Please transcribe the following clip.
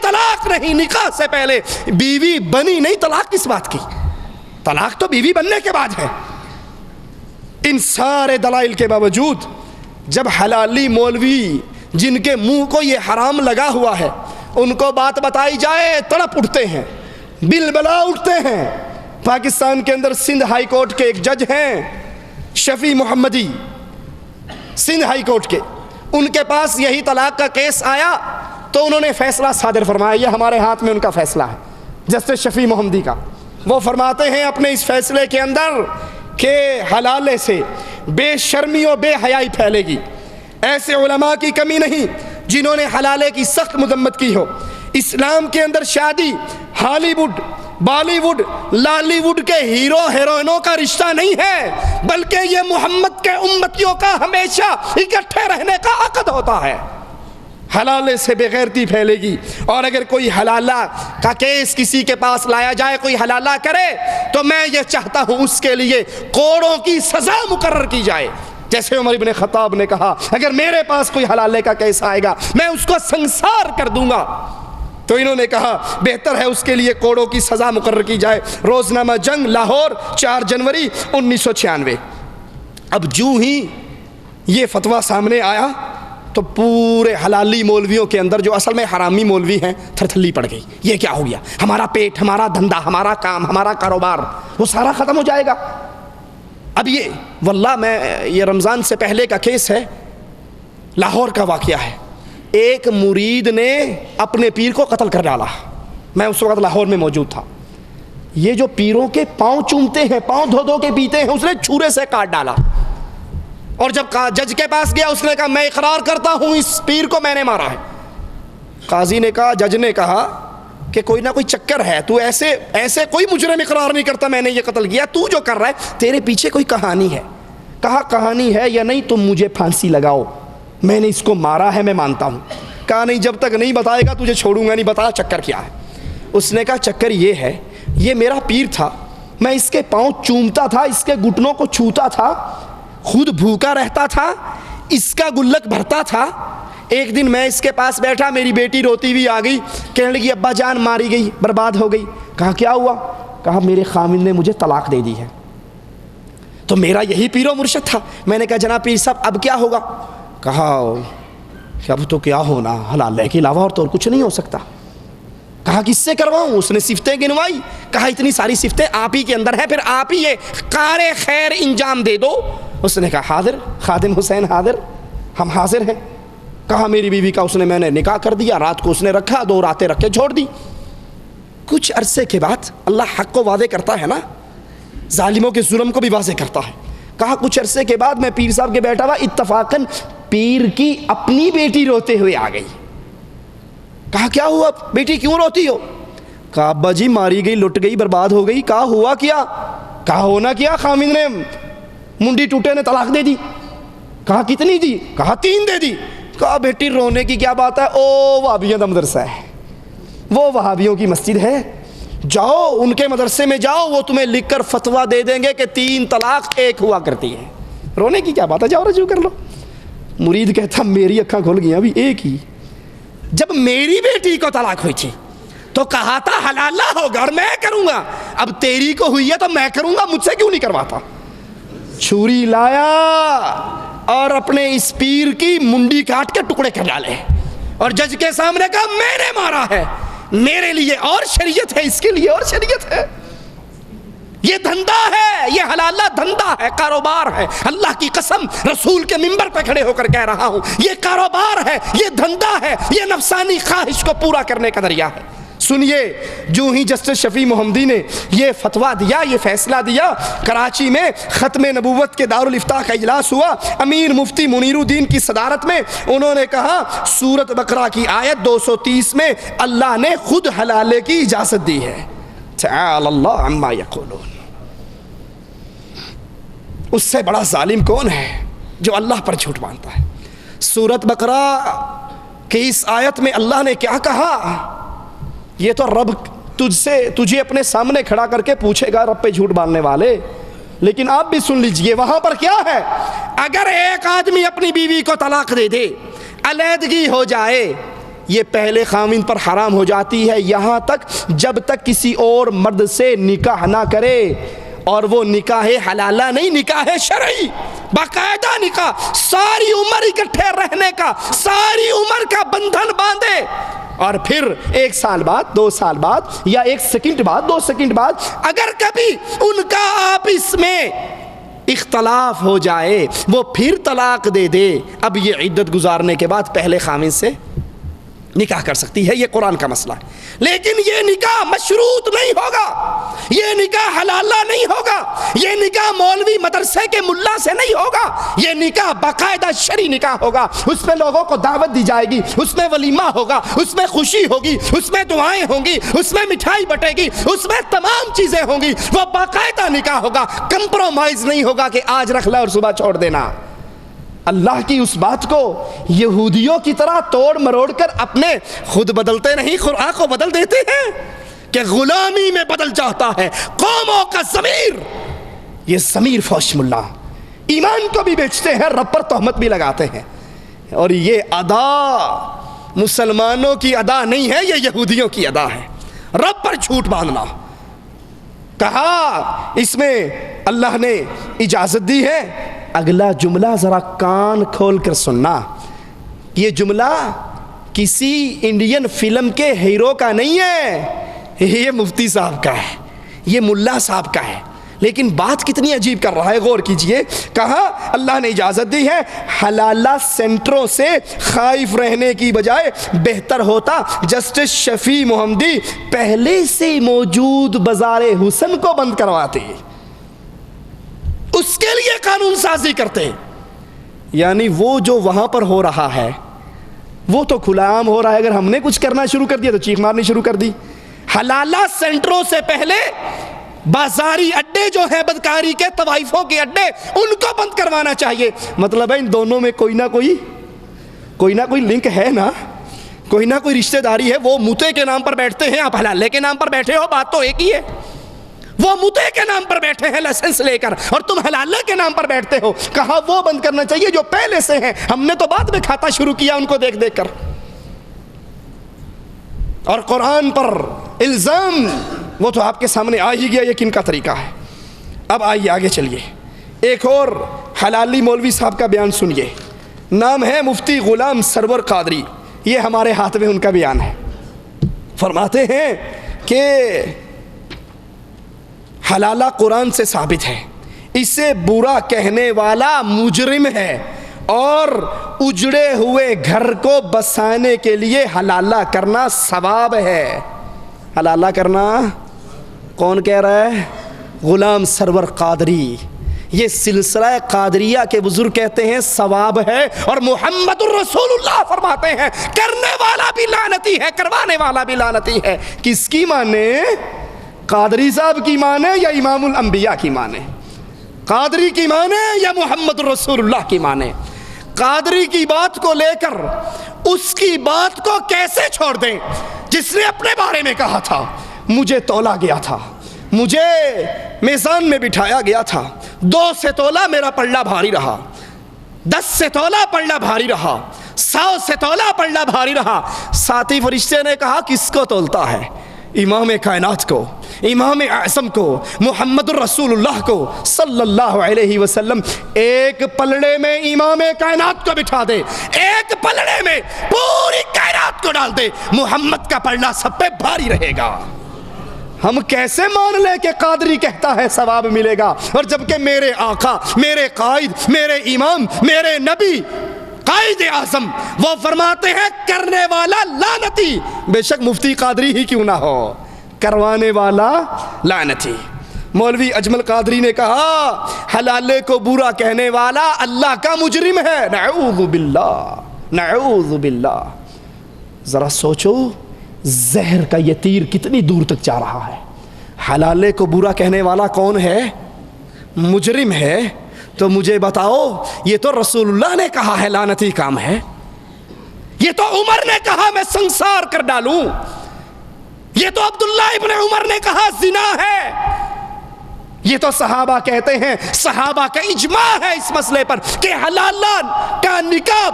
طلاق نہیں، نکاح سے پہلے بیوی بنی نہیں، طلاق کس بات کی؟ طلاق تو بیوی بننے کے بعد ہے۔ ان سارے دلائل کے باوجود جب حلالی مولوی جن کے منہ کو یہ حرام لگا ہوا ہے ان کو بات بتائی جائے تڑپ اٹھتے ہیں، بلبلا اٹھتے ہیں۔ پاکستان کے اندر سندھ ہائی کورٹ کے ایک جج ہیں شفیع محمدی، سندھ ہائی کورٹ کے، ان کے پاس یہی طلاق کا کیس آیا تو انہوں نے فیصلہ صادر فرمایا، یہ ہمارے ہاتھ میں ان کا فیصلہ ہے جسٹس شفیع محمدی کا۔ وہ فرماتے ہیں اپنے اس فیصلے کے اندر کہ حلالے سے بے شرمی و بے حیائی پھیلے گی۔ ایسے علماء کی کمی نہیں جنہوں نے حلالے کی سخت مذمت کی ہو۔ اسلام کے اندر شادی Hollywood, Bollywood, Lollywood کے ہیرو ہیروئنوں کا رشتہ نہیں ہے، بلکہ یہ محمد کے امتیوں کا ہمیشہ اکٹھے رہنے کا عقد ہوتا ہے۔ حلالے سے بے غیرتی پھیلے گی، اور اگر کوئی حلالہ کا کیس کسی کے پاس لایا جائے، کوئی حلالہ کرے، تو میں یہ چاہتا ہوں اس کے لیے کوڑوں کی سزا مقرر کی جائے۔ جیسے عمر ابن خطاب نے کہا اگر میرے پاس کوئی حلالے کا کیس آئے گا میں اس کو سنسار کر دوں گا، تو انہوں نے کہا بہتر ہے اس کے لیے کوڑوں کی سزا مقرر کی جائے۔ روزنامہ جنگ لاہور 4 جنوری 1996۔ اب جو ہی یہ فتویٰ سامنے آیا تو پورے حلالی مولویوں کے اندر جو اصل میں حرامی مولوی ہیں تھرتھلی پڑ گئی، یہ کیا ہو گیا؟ ہمارا پیٹ، ہمارا دھندا، ہمارا کام، ہمارا کاروبار وہ سارا ختم ہو جائے گا۔ اب یہ واللہ یہ رمضان سے پہلے کا کیس ہے، لاہور کا واقعہ ہے۔ ایک مرید نے اپنے پیر کو قتل کر ڈالا، میں اس وقت لاہور میں موجود تھا۔ یہ جو پیروں کے پاؤں چومتے ہیں، پاؤں دھو دھو کے پیتے ہیں، اس نے چھرے سے کاٹ ڈالا، اور جب جج کے پاس گیا اس نے کہا میں اقرار کرتا ہوں اس پیر کو میں نے مارا ہے۔ قاضی نے کہا، جج نے کہا کہ کوئی نہ کوئی چکر ہے، تو ایسے کوئی مجرم اقرار نہیں کرتا میں نے یہ قتل کیا، تو جو کر رہا ہے تیرے پیچھے کوئی کہانی ہے۔ کہا کہانی ہے یا نہیں تم مجھے پھانسی لگاؤ، میں نے اس کو مارا ہے میں مانتا ہوں۔ کہا نہیں جب تک نہیں بتائے گا تجھے چھوڑوں گا نہیں، بتا چکر کیا ہے۔ اس نے کہا چکر یہ ہے، یہ میرا پیر تھا، میں اس کے پاؤں چومتا تھا، اس کے گھٹنوں کو چھوتا تھا، خود بھوکا رہتا تھا، اس کا گلک بھرتا تھا۔ ایک دن میں اس کے پاس بیٹھا، میری بیٹی روتی ہوئی آ گئی، کہنے لگی ابا جان ماری گئی، برباد ہو گئی۔ کہا کیا ہوا؟ کہا میرے خامند نے مجھے طلاق دے دی ہے۔ تو میرا یہی پیر و مرشد تھا۔ میں نے کہا جناب پیر صاحب اب کیا ہوگا؟ کہا کہ اب تو کیا ہونا، حلالے کے علاوہ اور تو کچھ نہیں ہو سکتا۔ کہا کس سے کرواؤں؟ اس نے صفتیں گنوائی۔ کہا اتنی ساری صفتیں آپ ہی کے اندر ہیں، پھر آپ ہی یہ کار خیر انجام دے دو۔ اس نے کہا حاضر، خادم حسین حاضر، ہم حاضر ہیں۔ کہا میری بیوی کا میں نے نکاح کر دیا، رات کو اس نے رکھا، 2 راتیں رکھ کے چھوڑ دی۔ کچھ عرصے کے بعد اللہ حق کو واضح کرتا ہے نا، ظالموں کے ظلم کو بھی واضح کرتا ہے۔ کہا کچھ عرصے کے بعد میں پیر صاحب کے بیٹھا ہوا، اتفاقاً پیر کی اپنی بیٹی روتے ہوئے آ گئی۔ کہا کیا ہوا بیٹی کیوں روتی ہو؟ کہا ابا جی ماری گئی، لٹ گئی، برباد ہو گئی۔ کہا ہوا کیا؟ کہا ہونا کیا، خامند نے منڈی ٹوٹے نے طلاق دے دی۔ کہا کتنی دی؟ کہا 3 دے دی۔ کہا بیٹی رونے کی کیا بات ہے، او وہابیوں کا مدرسہ ہے، وہ وہابیوں کی مسجد ہے، جاؤ ان کے مدرسے میں جاؤ، وہ تمہیں لکھ کر فتویٰ دے دیں گے کہ 3 طلاق 1 ہوا کرتی ہے، رونے کی کیا بات ہے، جاؤ رجوع کر لو۔ مرید کہتا میری اکھاں کھل گئی ابھی ایک ہی، جب میری بیٹی کو طلاق ہوئی تھی تو کہا تھا حلالہ ہوگا اور میں کروں گا، اب تیری کو ہوئی ہے تو میں کروں گا، مجھ سے کیوں نہیں کرواتا؟ چھری لایا اور اپنے اس پیر کی منڈی کاٹ کے ٹکڑے کر ڈالے، اور جج کے سامنے کہا میں نے مارا ہے، میرے لیے اور شریعت ہے، اس کے لیے اور شریعت ہے۔ یہ دھندا ہے، یہ حلالہ دھندا ہے، کاروبار ہے، اللہ کی قسم رسول کے منبر پہ کھڑے ہو کر کہہ رہا ہوں، یہ کاروبار ہے، یہ دھندا ہے، یہ نفسانی خواہش کو پورا کرنے کا ذریعہ ہے۔ سنیے، جو ہی جسٹس شفیع محمدی نے یہ فتویٰ دیا، یہ فیصلہ دیا، کراچی میں ختم نبوت کے دارالافتاء کا اجلاس ہوا، امیر مفتی منیر الدین کی صدارت میں، انہوں نے کہا سورۃ بقرہ کی آیت 230 میں اللہ نے خود حلالے کی اجازت دی ہے، تعالی اللہ عما یقولون۔ اس سے بڑا ظالم کون ہے جو اللہ پر جھوٹ باندھتا ہے؟ سورۃ بقرہ کی اس آیت میں اللہ نے کیا کہا؟ یہ تو رب تجھے اپنے سامنے کھڑا کر کے پوچھے گا، رب پہ جھوٹ باندھنے والے، لیکن آپ بھی سن لیجئے وہاں پر کیا ہے۔ اگر ایک آدمی اپنی بیوی کو طلاق دے دے، علیحدگی ہو جائے، یہ پہلے خاوند پر حرام ہو جاتی ہے یہاں تک جب تک کسی اور مرد سے نکاح نہ کرے، اور وہ نکاح حلالہ نہیں، نکاح شرعی، باقاعدہ نکاح، ساری عمر اکٹھے رہنے کا، ساری عمر کا بندھن باندھے، اور پھر 1 سال بعد، 2 سال بعد، یا 1 سیکنڈ بعد، 2 سیکنڈ بعد اگر کبھی ان کا آپس میں اختلاف ہو جائے وہ پھر طلاق دے دے، اب یہ عدت گزارنے کے بعد پہلے خاوند سے نکاح کر سکتی ہے، یہ قرآن کا مسئلہ ہے۔ لیکن یہ نکاح مشروط نہیں ہوگا، یہ نکاح حلالہ نہیں ہوگا، یہ نکاح مولوی مدرسے کے ملا سے نہیں ہوگا، یہ نکاح باقاعدہ شرعی نکاح ہوگا، اس میں لوگوں کو دعوت دی جائے گی، اس میں ولیمہ ہوگا، اس میں خوشی ہوگی، اس میں دعائیں ہوں گی، اس میں مٹھائی بٹے گی، اس میں تمام چیزیں ہوں گی، وہ باقاعدہ نکاح ہوگا، کمپرومائز نہیں ہوگا کہ آج رکھ لے اور صبح چھوڑ دینا۔ اللہ کی اس بات کو یہودیوں کی طرح توڑ مروڑ کر اپنے خود بدلتے نہیں، قرآن کو بدل دیتے ہیں کہ غلامی میں بدل جاتا ہے قوموں کا ضمیر۔ یہ ضمیر فوش ملا ایمان کو بھی بیچتے ہیں، رب پر تہمت بھی لگاتے ہیں، اور یہ ادا مسلمانوں کی ادا نہیں ہے، یہ یہودیوں کی ادا ہے، رب پر جھوٹ باندھنا۔ کہا اس میں اللہ نے اجازت دی ہے، اگلا جملہ ذرا کان کھول کر سننا، یہ جملہ کسی انڈین فلم کے ہیرو کا نہیں ہے، یہ مفتی صاحب کا ہے، یہ ملا صاحب کا ہے، لیکن بات کتنی عجیب کر رہا ہے، غور کیجئے۔ کہا اللہ نے اجازت دی ہے، حلالہ سینٹروں سے خائف رہنے کی بجائے بہتر ہوتا جسٹس شفیع محمدی پہلے سے موجود بازار حسن کو بند کرواتے، اس کے لیے قانون سازی کرتے۔ یعنی وہ جو وہاں پر ہو رہا ہے وہ تو کھلا عام ہو رہا ہے، اگر ہم نے کچھ کرنا شروع کر دیا تو چیخ مارنی شروع کر دی۔ حلالہ سینٹروں سے پہلے بازاری اڈے جو ہیں، بدکاری کے، طوائفوں کے اڈے، ان کو بند کروانا چاہیے۔ مطلب ہے ان دونوں میں کوئی نہ کوئی لنک ہے نا، کوئی نہ کوئی رشتہ داری ہے۔ وہ موتے کے نام پر بیٹھتے ہیں، آپ حلالے کے نام پر بیٹھے ہو، بات تو ایک ہی ہے۔ وہ موتے کے نام پر بیٹھے ہیں لائسنس لے کر، اور تم حلالے کے نام پر بیٹھتے ہو۔ کہا وہ بند کرنا چاہیے جو پہلے سے ہیں، ہم نے تو بعد میں کھاتا شروع کیا ان کو دیکھ دیکھ کر۔ اور قرآن پر الزام وہ تو آپ کے سامنے آ ہی گیا یہ کن کا طریقہ ہے۔ اب آئیے آگے چلیے، ایک اور حلالی مولوی صاحب کا بیان سنیے، نام ہے مفتی غلام سرور قادری، یہ ہمارے ہاتھ میں ان کا بیان ہے۔ فرماتے ہیں کہ حلالہ قرآن سے ثابت ہے، اسے برا کہنے والا مجرم ہے، اور اجڑے ہوئے گھر کو بسانے کے لیے حلالہ کرنا ثواب ہے۔ حلالہ کرنا کون کہہ رہا ہے؟ غلام سرور قادری۔ یہ سلسلہ قادریہ کے بزرگ کہتے ہیں ثواب ہے، اور محمد الرسول اللہ فرماتے ہیں کرنے والا بھی لعنتی ہے، کروانے والا بھی لعنتی ہے۔ کس کی مانے؟ قادری صاحب کی مانے یا امام الانبیاء کی مانے؟ قادری کی مانے یا محمد الرسول اللہ کی مانے؟ قادری کی بات کو لے کر اس کی بات کو کیسے چھوڑ دیں جس نے اپنے بارے میں کہا تھا مجھے تولا گیا تھا، مجھے میزان میں بٹھایا گیا تھا، 2 سے تولا میرا پلڑا بھاری رہا، 10 سے تولا پلڑا بھاری رہا، 100 سے تولا پلڑا بھاری رہا۔ ساتھی فرشتے نے کہا کس کو تولتا ہے؟ امام کائنات کو، امام اعظم کو، محمد الرسول اللہ کو صلی اللہ علیہ وسلم۔ ایک پلڑے میں امام کائنات کو بٹھا دے، ایک پلڑے میں پوری کائنات کو ڈال دے، محمد کا پلڑا سب پہ بھاری رہے گا۔ ہم کیسے مان لیں کہ قادری کہتا ہے ثواب ملے گا، اور جبکہ میرے آقا، میرے قائد، میرے امام، میرے نبی، قائد اعظم وہ فرماتے ہیں کرنے والا لعنتی، بے شک مفتی قادری ہی کیوں نہ ہو، کروانے والا لعنتی۔ مولوی اجمل قادری نے کہا حلالے کو برا کہنے والا اللہ کا مجرم ہے، نعوذ باللہ، نعوذ باللہ۔ ذرا سوچو زہر کا یہ تیر کتنی دور تک جا رہا ہے۔ حلالے کو برا کہنے والا کون ہے؟ مجرم ہے۔ تو مجھے بتاؤ، یہ تو رسول اللہ نے کہا ہے لعنتی کام ہے، یہ تو عمر نے کہا میں سنسار کر ڈالوں، یہ تو عبداللہ ابن عمر نے کہا زنا ہے، یہ تو صحابہ کہتے ہیں، صحابہ کا اجماع ہے اس مسئلے پر کہ حلالہ کا نکاح